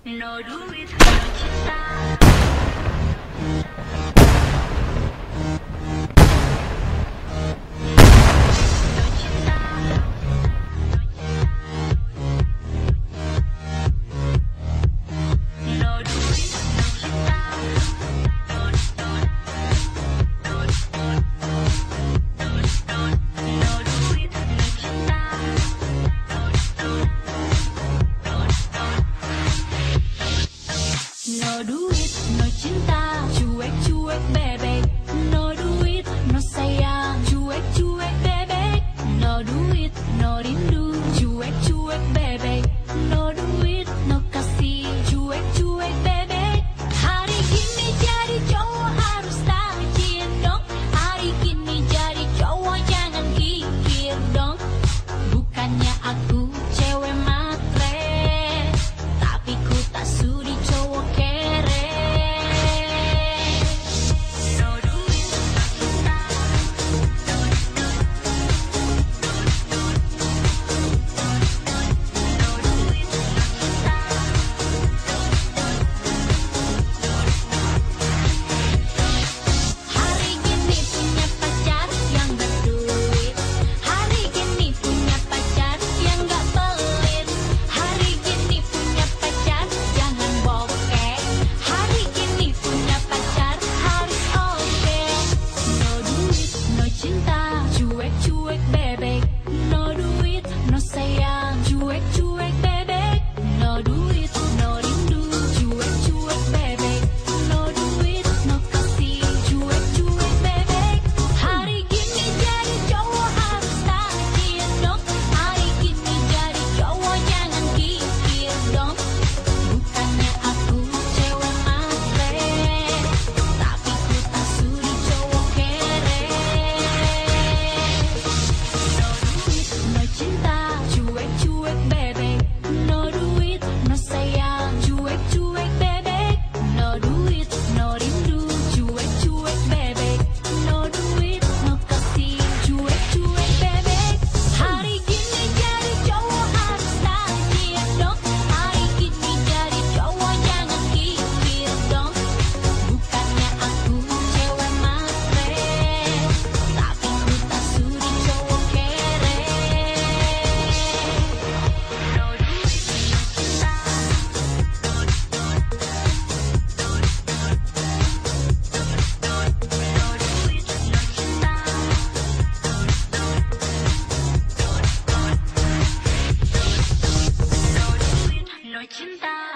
No duit, no cinta. No duit, no cinta, cuek-cuek bebek. No duit, no sayang, cuek-cuek bebek. No duit, no rindu, cuek-cuek bebek. No duit, no kasih, cuek-cuek bebek. Hari gini jadi cowok harus tajir dong. Hari gini jadi cowok jangan kikir dong. Bukannya aku cewek matre, tapi ku tak sudi cowok kere. No duit, no cinta. No duit, no cinta. Hari gini punya pacar yang berduit. Hari gini punya pacar yang gak pelit. Hari gini punya pacar jangan bokeh. Hari gini punya pacar harus oke. No duit, no cinta, cuek-cuek bebek. No duit, no sayang, cuek-cuek bebek. No duit, no rindu, cuek-cuek bebek. No duit, no kasih, cuek-cuek bebek. Hari gini jadi cowok harus tajir dong. Hari gini jadi cowok jangan kikir dong. Bukannya aku cewek matre, tapi ku tak sudi cowok kere. No duit, no cinta, cuek-cuek bebek. No duit, no sayang, cuek-cuek bebek. No duit, no rindu, cuek-cuek bebek. No duit, no kasih, cuek-cuek bebek. Hari gini jadi cowok harus tajir dong. Hari gini jadi cowok jangan kikir dong. Bukannya aku cewek matre, tapi ku tak sudi cowok kere. No duit, no cinta. No duit, no cinta. No duit, no cinta.